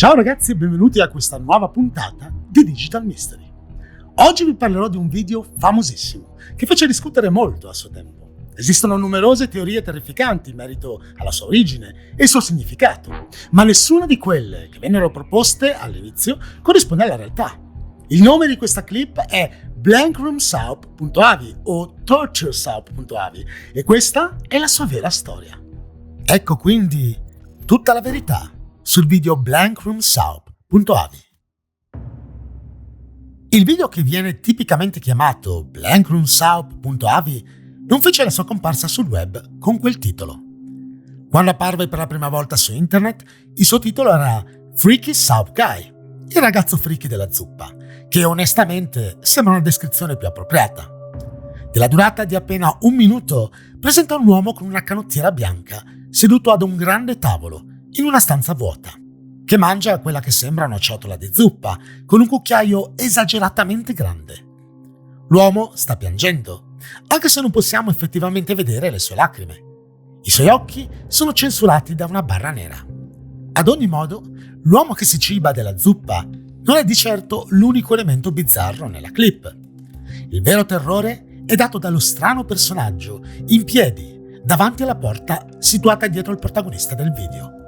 Ciao ragazzi e benvenuti a questa nuova puntata di Digital Mystery. Oggi vi parlerò di un video famosissimo che fece discutere molto a suo tempo. Esistono numerose teorie terrificanti in merito alla sua origine e il suo significato, ma nessuna di quelle che vennero proposte all'inizio corrisponde alla realtà. Il nome di questa clip è blankroomsoup.avi o torturesoup.avi e questa è la sua vera storia. Ecco quindi tutta la verità sul video blankroomsoup.avi. Il video, che viene tipicamente chiamato blankroomsoup.avi, non fece la sua comparsa sul web con quel titolo. Quando apparve per la prima volta su internet, il suo titolo era Freaky Soup Guy, il ragazzo freaky della zuppa, che onestamente sembra una descrizione più appropriata. Della durata di appena un minuto, presenta un uomo con una canottiera bianca seduto ad un grande tavolo in una stanza vuota, che mangia quella che sembra una ciotola di zuppa con un cucchiaio esageratamente grande. L'uomo sta piangendo, anche se non possiamo effettivamente vedere le sue lacrime. I suoi occhi sono censurati da una barra nera. Ad ogni modo, l'uomo che si ciba della zuppa non è di certo l'unico elemento bizzarro nella clip. Il vero terrore è dato dallo strano personaggio in piedi davanti alla porta situata dietro il protagonista del video.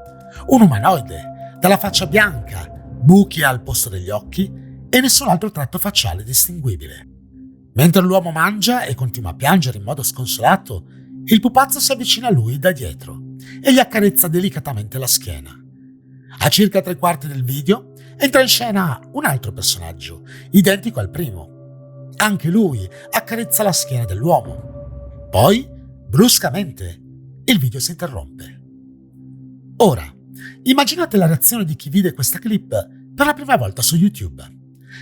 Un umanoide, dalla faccia bianca, buchi al posto degli occhi e nessun altro tratto facciale distinguibile. Mentre l'uomo mangia e continua a piangere in modo sconsolato, il pupazzo si avvicina a lui da dietro e gli accarezza delicatamente la schiena. A circa 3/4 del video entra in scena un altro personaggio, identico al primo. Anche lui accarezza la schiena dell'uomo. Poi, bruscamente, il video si interrompe. Ora, immaginate la reazione di chi vide questa clip per la prima volta su YouTube.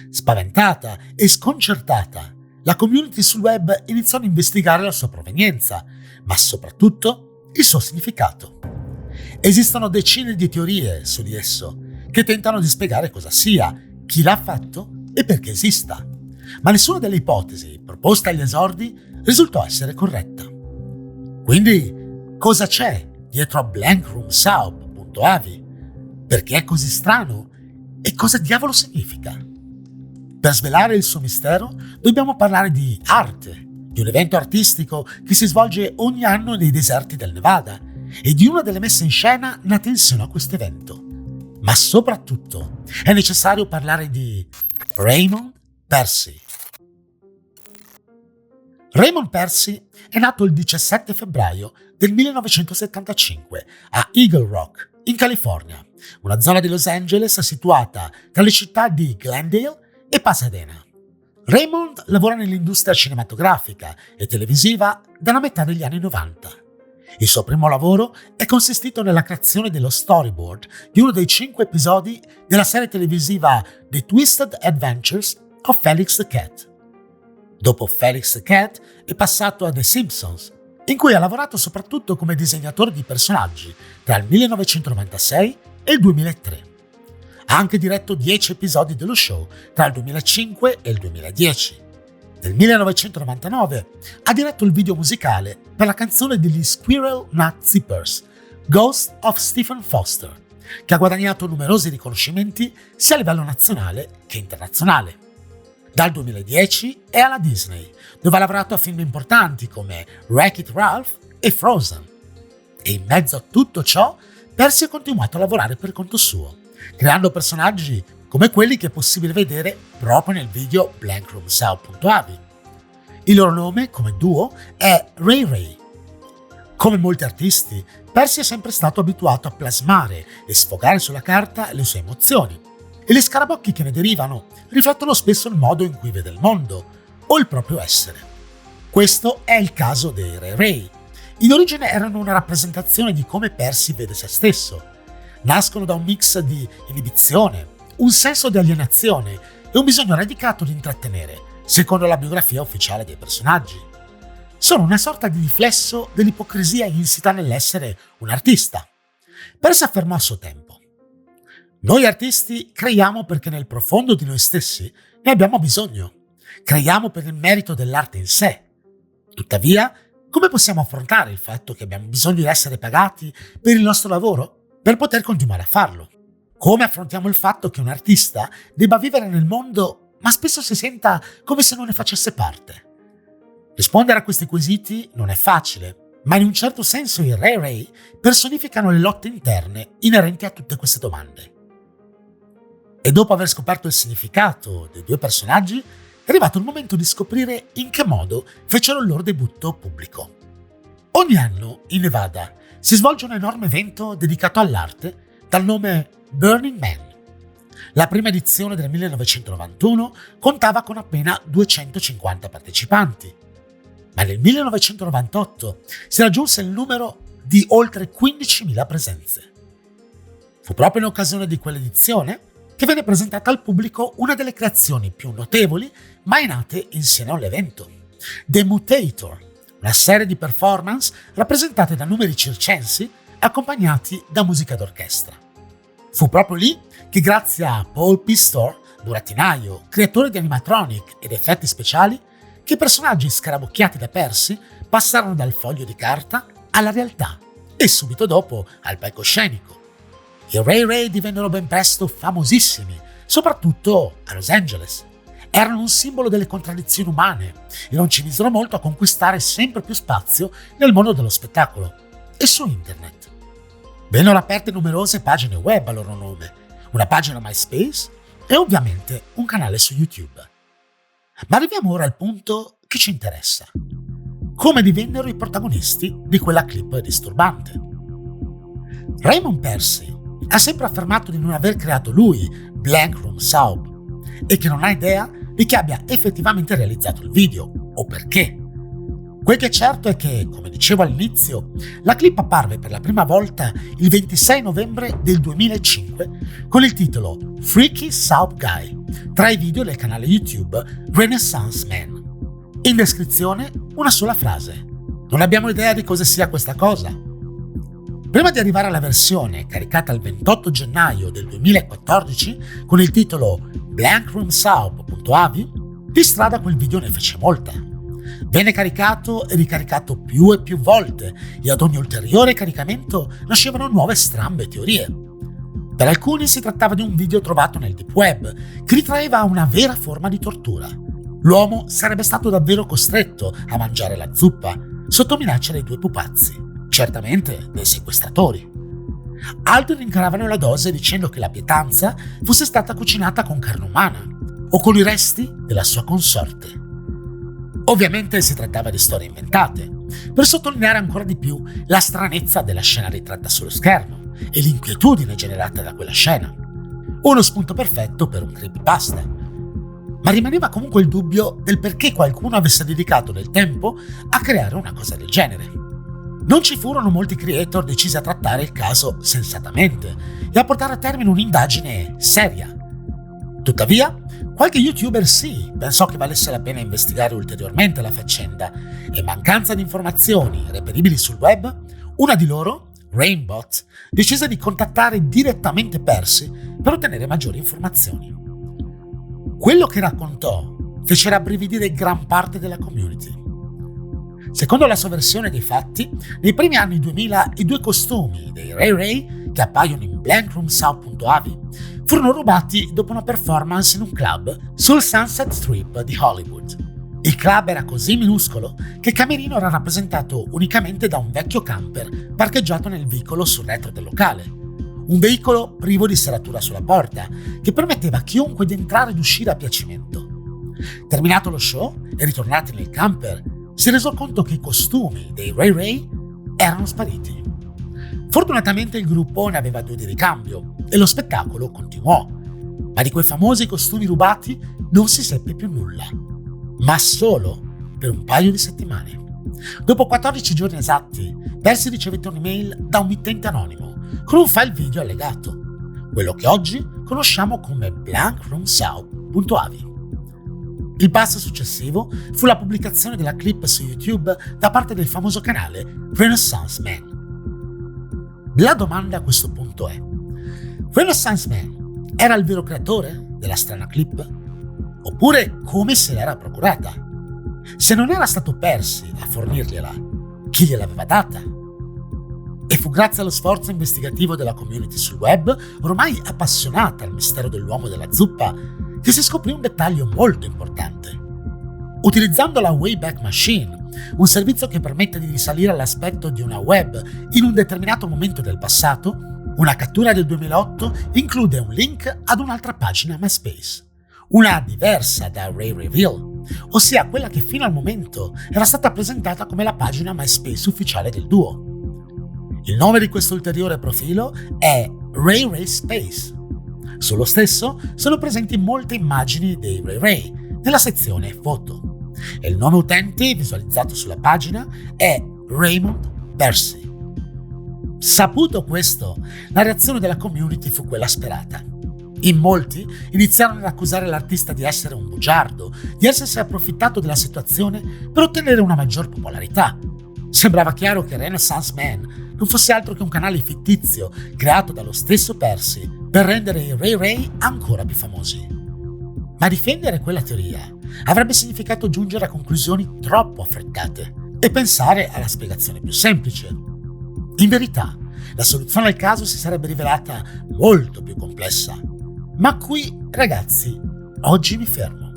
Spaventata e sconcertata, la community sul web iniziò ad investigare la sua provenienza, ma soprattutto il suo significato. Esistono decine di teorie su di esso, che tentano di spiegare cosa sia, chi l'ha fatto e perché esista, ma nessuna delle ipotesi proposte agli esordi risultò essere corretta. Quindi, cosa c'è dietro a blankroomsoup.avi? Perché è così strano? E cosa diavolo significa? Per svelare il suo mistero dobbiamo parlare di arte, di un evento artistico che si svolge ogni anno nei deserti del Nevada e di una delle messe in scena nate insieme a questo evento. Ma soprattutto è necessario parlare di Raymond Percy. Raymond Percy è nato il 17 febbraio del 1975 a Eagle Rock, in California, una zona di Los Angeles situata tra le città di Glendale e Pasadena. Raymond lavora nell'industria cinematografica e televisiva dalla metà degli anni 90. Il suo primo lavoro è consistito nella creazione dello storyboard di uno dei 5 episodi della serie televisiva The Twisted Adventures of Felix the Cat. Dopo Felix the Cat è passato a The Simpsons, in cui ha lavorato soprattutto come disegnatore di personaggi tra il 1996 e il 2003. Ha anche diretto 10 episodi dello show tra il 2005 e il 2010. Nel 1999 ha diretto il video musicale per la canzone degli Squirrel Nut Zippers, Ghost of Stephen Foster, che ha guadagnato numerosi riconoscimenti sia a livello nazionale che internazionale. Dal 2010 è alla Disney, dove ha lavorato a film importanti come Wreck-It Ralph e Frozen. E in mezzo a tutto ciò, Percy ha continuato a lavorare per conto suo, creando personaggi come quelli che è possibile vedere proprio nel video blankroomsoup.avi. Il loro nome, come duo, è Ray Ray. Come molti artisti, Percy è sempre stato abituato a plasmare e sfogare sulla carta le sue emozioni, e gli scarabocchi che ne derivano riflettono spesso il modo in cui vede il mondo o il proprio essere. Questo è il caso dei Ray Ray. In origine erano una rappresentazione di come Percy vede se stesso. Nascono da un mix di inibizione, un senso di alienazione e un bisogno radicato di intrattenere, secondo la biografia ufficiale dei personaggi. Sono una sorta di riflesso dell'ipocrisia insita nell'essere un artista. Percy affermò a suo tempo: noi artisti creiamo perché nel profondo di noi stessi ne abbiamo bisogno. Creiamo per il merito dell'arte in sé. Tuttavia, come possiamo affrontare il fatto che abbiamo bisogno di essere pagati per il nostro lavoro per poter continuare a farlo? Come affrontiamo il fatto che un artista debba vivere nel mondo, ma spesso si senta come se non ne facesse parte? Rispondere a questi quesiti non è facile, ma in un certo senso i Ray Ray personificano le lotte interne inerenti a tutte queste domande. E dopo aver scoperto il significato dei due personaggi, è arrivato il momento di scoprire in che modo fecero il loro debutto pubblico. Ogni anno in Nevada si svolge un enorme evento dedicato all'arte dal nome Burning Man. La prima edizione del 1991 contava con appena 250 partecipanti, ma nel 1998 si raggiunse il numero di oltre 15.000 presenze. Fu proprio in occasione di quell'edizione che venne presentata al pubblico una delle creazioni più notevoli mai nate insieme all'evento, The Mutator, una serie di performance rappresentate da numeri circensi accompagnati da musica d'orchestra. Fu proprio lì che grazie a Paul Pistor, burattinaio, creatore di animatronic ed effetti speciali, che i personaggi scarabocchiati da Percy passarono dal foglio di carta alla realtà e subito dopo al palcoscenico. I Ray Ray divennero ben presto famosissimi, soprattutto a Los Angeles. Erano un simbolo delle contraddizioni umane e non ci misero molto a conquistare sempre più spazio nel mondo dello spettacolo e su internet. Vennero aperte numerose pagine web a loro nome, una pagina MySpace e ovviamente un canale su YouTube. Ma arriviamo ora al punto che ci interessa. Come divennero i protagonisti di quella clip disturbante? Raymond Percy ha sempre affermato di non aver creato lui Blank Room Soup e che non ha idea di chi abbia effettivamente realizzato il video o perché. Quel che è certo è che, come dicevo all'inizio, la clip apparve per la prima volta il 26 novembre del 2005 con il titolo Freaky Soup Guy tra i video del canale YouTube Renaissance Man. In descrizione una sola frase: non abbiamo idea di cosa sia questa cosa. Prima di arrivare alla versione caricata il 28 gennaio del 2014 con il titolo blankroomsoup.avi, di strada quel video ne fece molta. Venne caricato e ricaricato più e più volte e ad ogni ulteriore caricamento nascevano nuove strambe teorie. Per alcuni si trattava di un video trovato nel deep web che ritraeva una vera forma di tortura. L'uomo sarebbe stato davvero costretto a mangiare la zuppa sotto minaccia dei due pupazzi, certamente dei sequestratori. Altri rincaravano la dose dicendo che la pietanza fosse stata cucinata con carne umana o con i resti della sua consorte. Ovviamente si trattava di storie inventate, per sottolineare ancora di più la stranezza della scena ritratta sullo schermo e l'inquietudine generata da quella scena. Uno spunto perfetto per un creepypasta. Ma rimaneva comunque il dubbio del perché qualcuno avesse dedicato del tempo a creare una cosa del genere. Non ci furono molti creator decisi a trattare il caso sensatamente e a portare a termine un'indagine seria. Tuttavia, qualche youtuber sì pensò che valesse la pena investigare ulteriormente la faccenda e, in mancanza di informazioni reperibili sul web, una di loro, Rainbot, decise di contattare direttamente Percy per ottenere maggiori informazioni. Quello che raccontò fece rabbrividire gran parte della community. Secondo la sua versione dei fatti, nei primi anni 2000 i due costumi dei Ray Ray, che appaiono in blankroomsoup.avi, furono rubati dopo una performance in un club sul Sunset Strip di Hollywood. Il club era così minuscolo che il camerino era rappresentato unicamente da un vecchio camper parcheggiato nel vicolo sul retro del locale. Un veicolo privo di serratura sulla porta che permetteva a chiunque di entrare ed uscire a piacimento. Terminato lo show e ritornati nel camper, si è reso conto che i costumi dei Ray Ray erano spariti. Fortunatamente il gruppo ne aveva due di ricambio e lo spettacolo continuò, ma di quei famosi costumi rubati non si seppe più nulla, ma solo per un paio di settimane. Dopo 14 giorni esatti, Percy ricevette un'email da un mittente anonimo con un file video allegato, quello che oggi conosciamo come blankroomsoup.avi. Il passo successivo fu la pubblicazione della clip su YouTube da parte del famoso canale Renaissance Man. La domanda a questo punto è: Renaissance Man era il vero creatore della strana clip? Oppure come se l'era procurata? Se non era stato Percy a fornirgliela, chi gliel'aveva data? E fu grazie allo sforzo investigativo della community sul web, ormai appassionata al mistero dell'uomo della zuppa, che si scoprì un dettaglio molto importante. Utilizzando la Wayback Machine, un servizio che permette di risalire all'aspetto di una web in un determinato momento del passato, una cattura del 2008 include un link ad un'altra pagina MySpace, una diversa da Ray Reveal, ossia quella che fino al momento era stata presentata come la pagina MySpace ufficiale del duo. Il nome di questo ulteriore profilo è Ray Ray Space. Sullo stesso sono presenti molte immagini dei Ray Ray nella sezione foto e il nome utente visualizzato sulla pagina è Raymond Percy. Saputo questo, la reazione della community fu quella sperata. In molti iniziarono ad accusare l'artista di essere un bugiardo, di essersi approfittato della situazione per ottenere una maggior popolarità. Sembrava chiaro che Renaissance Man non fosse altro che un canale fittizio creato dallo stesso Percy per rendere i Ray Ray ancora più famosi. Ma difendere quella teoria avrebbe significato giungere a conclusioni troppo affrettate e pensare alla spiegazione più semplice. In verità, la soluzione al caso si sarebbe rivelata molto più complessa. Ma qui, ragazzi, oggi mi fermo.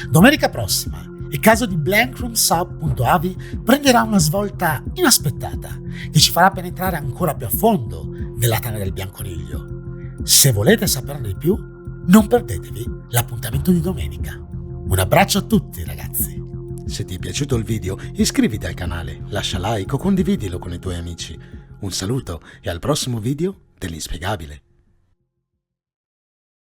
Domenica prossima, il caso di blankroomsoup.avi prenderà una svolta inaspettata che ci farà penetrare ancora più a fondo nella tana del bianconiglio. Se volete saperne di più, non perdetevi l'appuntamento di domenica. Un abbraccio a tutti, ragazzi. Se ti è piaciuto il video, iscriviti al canale, lascia like o condividilo con i tuoi amici. Un saluto e al prossimo video dell'inspiegabile.